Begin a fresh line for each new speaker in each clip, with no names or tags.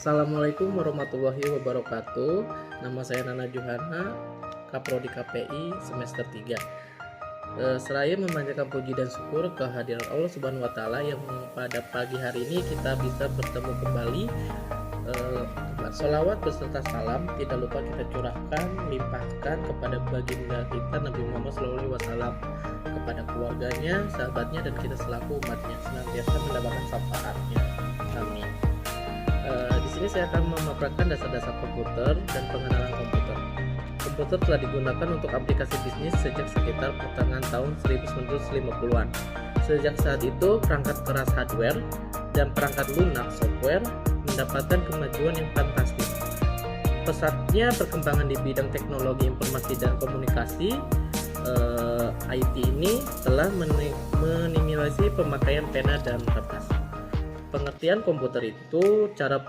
Assalamualaikum warahmatullahi wabarakatuh. Nama saya Nana Johana, Kaprodi KPI semester 3. Seraya memanjatkan puji dan syukur kehadiran Allah Subhanahu wa taala yang pada pagi hari ini kita bisa bertemu kembali. Sholawat beserta salam tidak lupa kita curahkan, limpahkan kepada baginda kita Nabi Muhammad SAW, kepada keluarganya, sahabatnya, dan kita selaku umatnya senantiasa mendapatkan syafaatnya. Amin. Di sini saya akan memaparkan dasar-dasar komputer dan pengenalan komputer. Komputer telah digunakan untuk aplikasi bisnis sejak sekitar pertengahan tahun 1950-an. Sejak saat itu, perangkat keras hardware dan perangkat lunak software mendapatkan kemajuan yang fantastis. Pesatnya perkembangan di bidang teknologi informasi dan komunikasi IT ini telah minimalisasi pemakaian pena dan kertas. Pengertian komputer itu, cara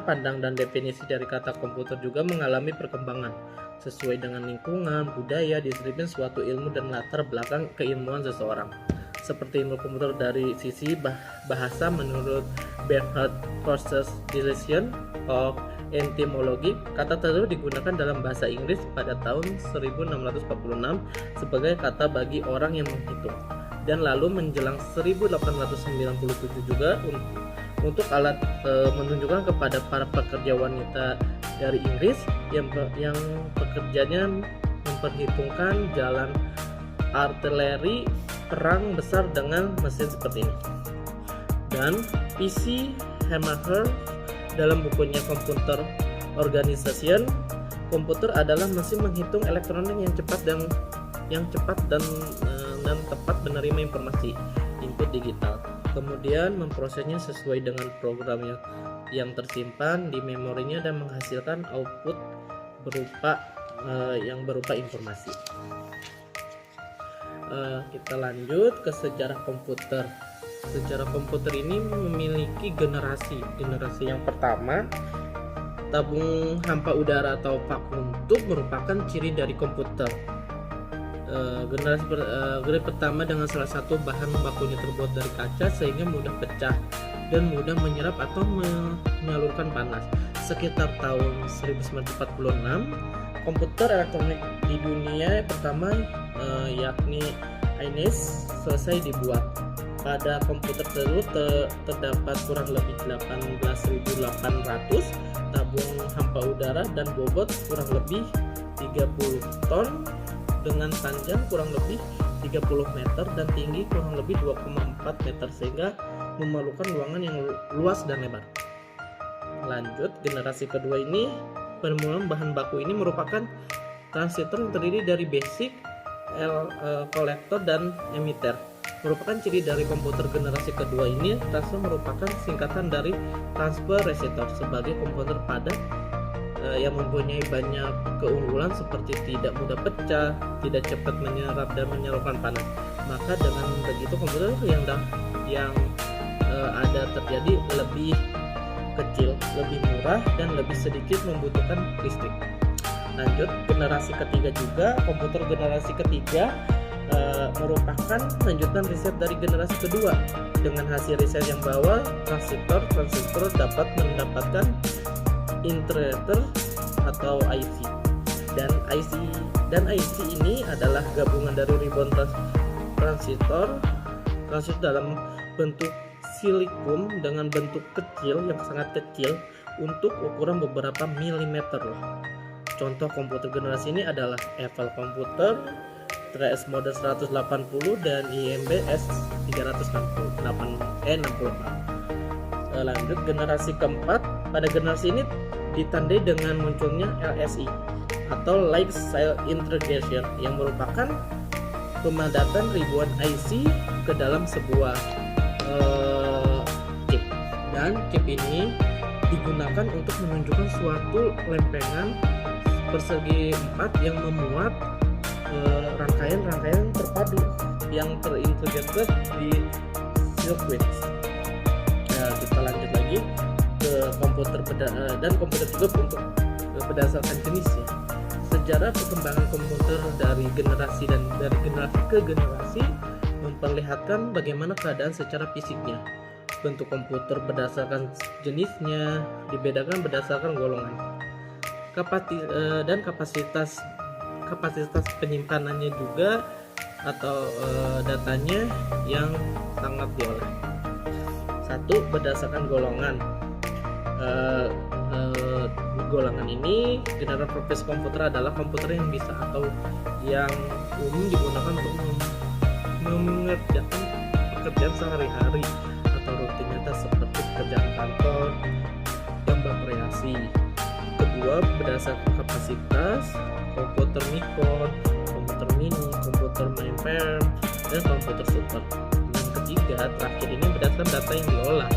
pandang dan definisi dari kata komputer juga mengalami perkembangan sesuai dengan lingkungan, budaya, disiplin suatu ilmu dan latar belakang keilmuan seseorang. Seperti ilmu komputer dari sisi bahasa menurut Bernhard Forster's Definition of Etymology, kata tersebut digunakan dalam bahasa Inggris pada tahun 1646 sebagai kata bagi orang yang menghitung, dan lalu menjelang 1897 juga untuk alat menunjukkan kepada para pekerja wanita dari Inggris yang pekerjaannya memperhitungkan jalan artileri perang besar dengan mesin seperti ini. Dan PC Hammacher dalam bukunya Computer Organization, komputer adalah mesin menghitung elektronik yang cepat dan tepat menerima informasi input digital, kemudian memprosesnya sesuai dengan program yang tersimpan di memorinya dan menghasilkan output berupa informasi. Kita lanjut ke sejarah komputer. Sejarah komputer ini memiliki generasi yang pertama, tabung hampa udara atau vacuum tube merupakan ciri dari komputer. Generasi pertama dengan salah satu bahan bakunya terbuat dari kaca sehingga mudah pecah dan mudah menyerap atau menyalurkan panas. Sekitar tahun 1946, komputer elektronik di dunia pertama yakni INES selesai dibuat. Pada komputer tersebut terdapat kurang lebih 18.800 tabung hampa udara dan bobot kurang lebih 30 ton dengan panjang kurang lebih 30 meter dan tinggi kurang lebih 2,4 meter sehingga memerlukan ruangan yang luas dan lebar. Lanjut, generasi kedua ini, permulaan bahan baku ini merupakan transistor yang terdiri dari basic, kolektor, dan emitter. Merupakan ciri dari komputer generasi kedua ini. Transistor merupakan singkatan dari transfer resistor sebagai komputer padat yang mempunyai banyak keunggulan seperti tidak mudah pecah, tidak cepat menyerap dan menyalurkan panas. Maka dengan begitu komputer yang ada terjadi lebih kecil, lebih murah, dan lebih sedikit membutuhkan listrik. Lanjut, generasi ketiga juga, komputer generasi ketiga merupakan lanjutan riset dari generasi kedua. Dengan hasil riset yang bahwa transistor dapat mendapatkan integrator atau IC, dan IC ini adalah gabungan dari ribuan transistor dalam bentuk silicon dengan bentuk kecil yang sangat kecil untuk ukuran beberapa milimeter loh. Contoh komputer generasi ini adalah Apple Computer, TRS model 180 dan IMB S364. Lanjut, generasi keempat. Pada generasi ini ditandai dengan munculnya LSI atau Light Cell Integration yang merupakan pemadatan ribuan IC ke dalam sebuah chip, dan chip ini digunakan untuk menunjukkan suatu lempengan persegi 4 yang memuat rangkaian terpadu yang terintegrasi di sirkuit. Kita lanjut lagi ke komputer dan komputer juga untuk berdasarkan jenisnya. Sejarah perkembangan komputer dari generasi ke generasi memperlihatkan bagaimana keadaan secara fisiknya. bentuk komputer berdasarkan jenisnya, dibedakan berdasarkan golongan. Dan kapasitas penyimpanannya juga atau datanya yang sangat diolah. Satu, berdasarkan golongan. Golongan ini general purpose komputer adalah komputer yang bisa atau yang umum digunakan untuk mengerjakan pekerjaan sehari-hari atau rutinitas seperti pekerjaan kantor yang bervariasi. Kedua, berdasarkan kapasitas komputer mikro, komputer mini, komputer mainframe, dan komputer super. Yang ketiga, terakhir ini berdasarkan data yang diolah,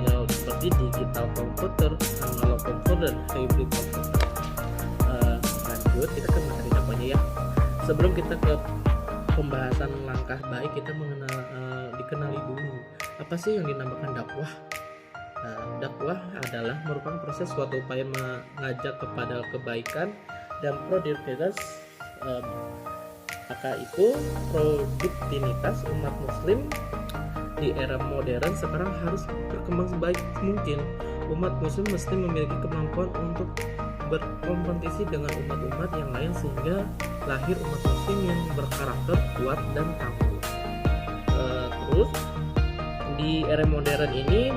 ya seperti digital komputer, analog komputer, dan hybrid komputer. Lanjut, kita ke materi dakwahnya ya. Sebelum kita ke pembahasan langkah baik, kita dikenali dulu apa sih yang dinamakan dakwah. Dakwah adalah merupakan proses suatu upaya mengajak kepada kebaikan dan produktivitas, maka itu produktivitas umat muslim di era modern sekarang harus berkembang sebaik mungkin. Umat muslim mesti memiliki kemampuan untuk berkompetisi dengan umat-umat yang lain sehingga lahir umat muslim yang berkarakter kuat dan tangguh. Terus di era modern ini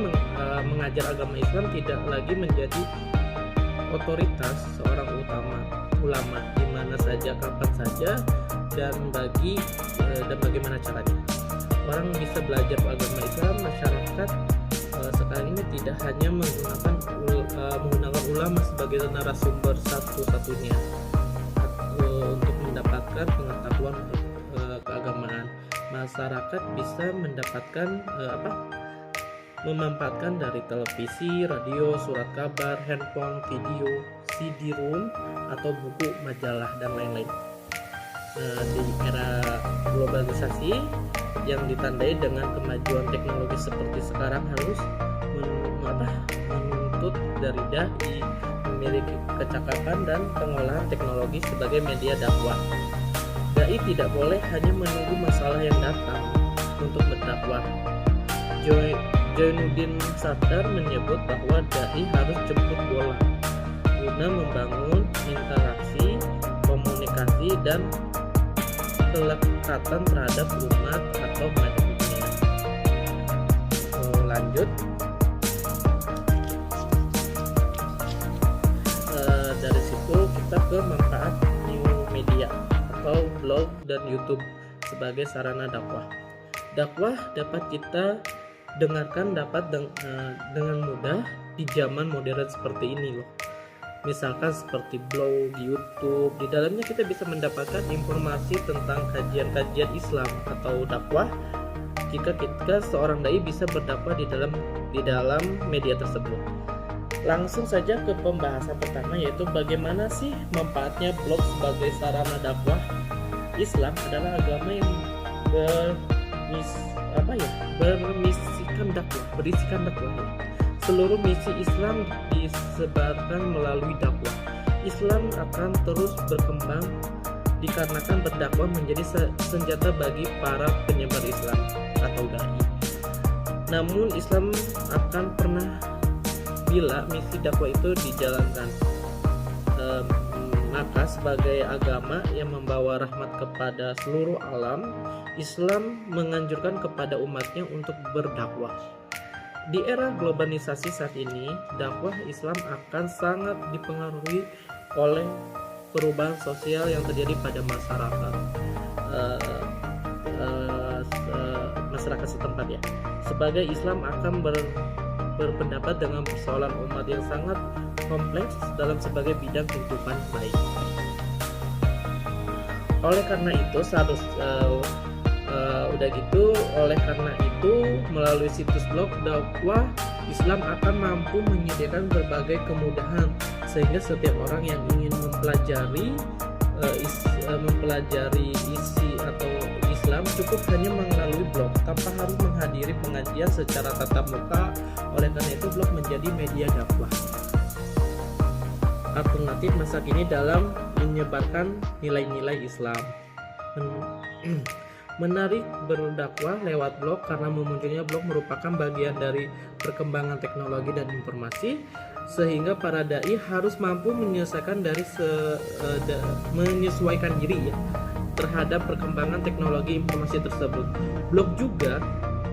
mengajar agama Islam tidak lagi menjadi otoritas seorang ulama di mana saja, kapan saja, dan bagaimana caranya. Orang bisa belajar agama Islam. Masyarakat sekarang ini tidak hanya menggunakan ulama sebagai narasumber satu-satunya untuk mendapatkan pengetahuan keagamaan. Masyarakat bisa mendapatkan memanfaatkan dari televisi, radio, surat kabar, handphone, video, CD-ROM, atau buku, majalah, dan lain-lain. Di era globalisasi yang ditandai dengan kemajuan teknologi seperti sekarang harus menuntut dari dai memiliki kecakapan dan pengolahan teknologi sebagai media dakwah. Dai tidak boleh hanya menunggu masalah yang datang untuk berdakwah. Jainuddin Sadar menyebut bahwa dai harus jemput bola guna membangun interaksi, komunikasi, dan kelekatan terhadap umat atau manusia. Lanjut, dari situ kita ke manfaat new media atau blog dan YouTube sebagai sarana dakwah. Dakwah dapat kita dengarkan dengan mudah di zaman modern seperti ini loh. Misalkan seperti blog, YouTube, di dalamnya kita bisa mendapatkan informasi tentang kajian-kajian Islam atau dakwah. Jika seorang dai bisa berdakwah di dalam media tersebut. Langsung saja ke pembahasan pertama, yaitu bagaimana sih manfaatnya blog sebagai sarana dakwah. Islam adalah agama yang berisikan dakwah. Seluruh misi Islam disebarkan melalui dakwah. Islam akan terus berkembang dikarenakan berdakwah menjadi senjata bagi para penyebar Islam atau dai. Namun Islam akan pernah bila misi dakwah itu dijalankan. Maka sebagai agama yang membawa rahmat kepada seluruh alam, Islam menganjurkan kepada umatnya untuk berdakwah. Di era globalisasi saat ini, dakwah Islam akan sangat dipengaruhi oleh perubahan sosial yang terjadi pada masyarakat setempat ya. Sebagai Islam akan berpendapat dengan persoalan umat yang sangat kompleks dalam sebagai bidang kehidupan baik. Oleh karena itu melalui situs blog dakwah Islam akan mampu menyediakan berbagai kemudahan sehingga setiap orang yang ingin mempelajari isi atau Islam cukup hanya melalui blog tanpa harus menghadiri pengajian secara tatap muka. Oleh karena itu blog menjadi media dakwah alternatif masa kini dalam menyebarkan nilai-nilai Islam. Menarik berdakwah lewat blog karena memunculnya blog merupakan bagian dari perkembangan teknologi dan informasi, sehingga para dai harus mampu menyesuaikan diri ya terhadap perkembangan teknologi informasi tersebut. Blog juga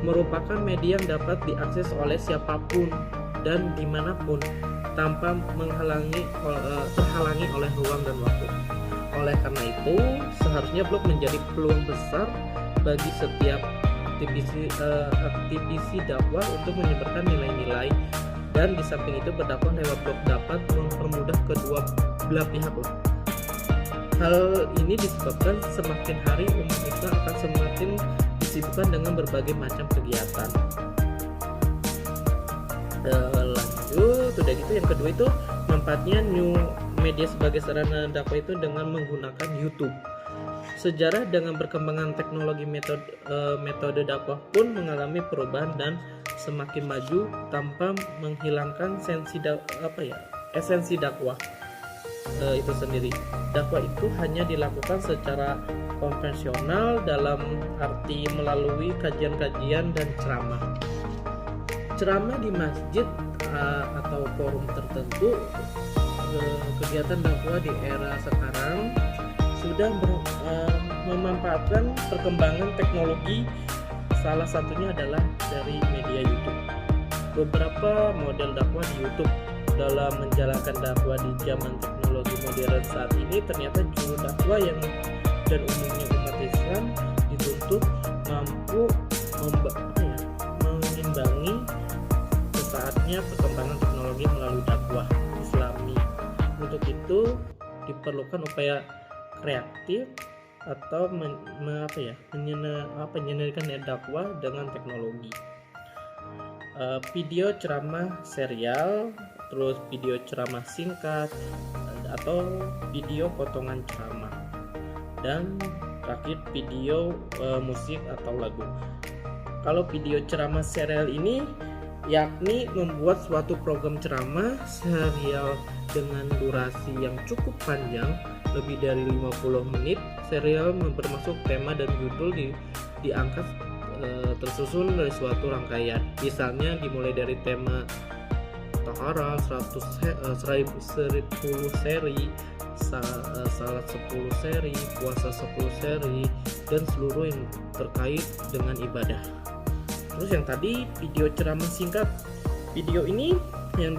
merupakan media yang dapat diakses oleh siapapun dan dimanapun tanpa terhalangi oleh ruang dan waktu. Oleh karena itu, seharusnya blog menjadi peluang besar bagi setiap aktivisi dakwah untuk menyebarkan nilai-nilai, dan di samping itu berdakwah lewat blog dapat mempermudah kedua belah pihak. Hal ini disebabkan semakin hari umat Islam akan semakin disibukkan dengan berbagai macam kegiatan. Lanjut, udah gitu yang kedua itu manfaatnya new media sebagai sarana dakwah itu dengan menggunakan YouTube. Sejarah dengan berkembangan teknologi metode dakwah pun mengalami perubahan dan semakin maju tanpa menghilangkan esensi dakwah itu sendiri. Dakwah itu hanya dilakukan secara konvensional dalam arti melalui kajian-kajian dan ceramah. Ceramah di masjid atau forum tertentu. Kegiatan dakwah di era sekarang sudah memanfaatkan perkembangan teknologi, salah satunya adalah dari media YouTube. Beberapa model dakwah di YouTube dalam menjalankan dakwah di zaman teknologi modern saat ini ternyata juru dakwah yang dan umumnya umat Islam dituntut mampu mengimbangi sesaatnya perkembangan teknologi melalui dakwah Islami. Untuk itu diperlukan upaya kreatif atau menyelenggarakan dakwah dengan teknologi. Video ceramah serial, terus video ceramah singkat atau video potongan ceramah, dan terakhir video musik atau lagu. Kalau video ceramah serial ini yakni membuat suatu program ceramah serial dengan durasi yang cukup panjang, lebih dari 50 menit. Serial bermasuk tema dan judul diangkat tersusun dari suatu rangkaian. Misalnya dimulai dari tema Tahara 10 seri, salat 10 seri, puasa 10 seri, dan seluruh yang terkait dengan ibadah. Terus yang tadi video ceramah singkat, video ini yang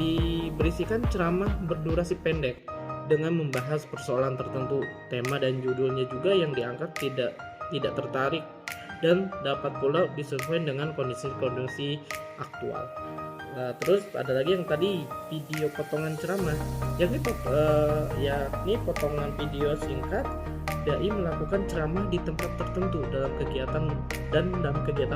berisikan ceramah berdurasi pendek dengan membahas persoalan tertentu. Tema dan judulnya juga yang diangkat tidak tertarik dan dapat pula disesuaikan dengan kondisi aktual. Nah, terus ada lagi yang tadi video potongan ceramah, yakni potongan video singkat. Dai melakukan ceramah di tempat tertentu dalam kegiatan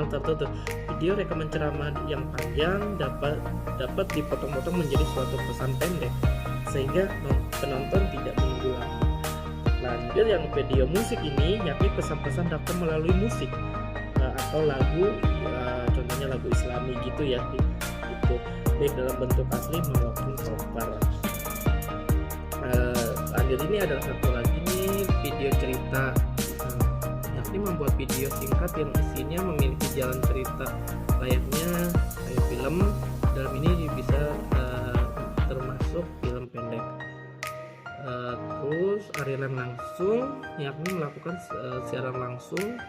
tertentu. Video rekaman ceramah yang panjang dapat dipotong-potong menjadi suatu pesan pendek sehingga penonton tidak menunggu lama. Lanjut yang video musik ini, yakni pesan-pesan dakwah melalui musik atau lagu, contohnya lagu Islami gitu ya, itu baik dalam bentuk asli maupun cover. Lanjut ini adalah satu lagi nih, video cerita, yakni membuat video singkat yang isinya memiliki jalan cerita layaknya kayak film. Dalam ini bisa termasuk film pendek. Terus arilan langsung, yakni melakukan siaran langsung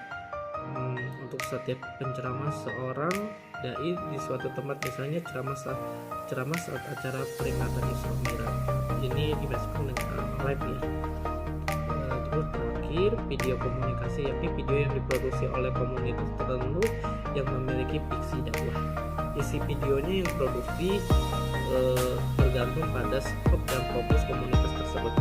untuk setiap penceramah seorang dai di suatu tempat, misalnya ceramah saat acara peringatan Isra Mi'raj. Ini dimasukkan dengan live ya. Terus terakhir video komunikasi, yakni video yang diproduksi oleh komunitas tertentu yang memiliki fiksi dakwah. Isi videonya yang produksi bergantung pada skop dan fokus komunitas tersebut.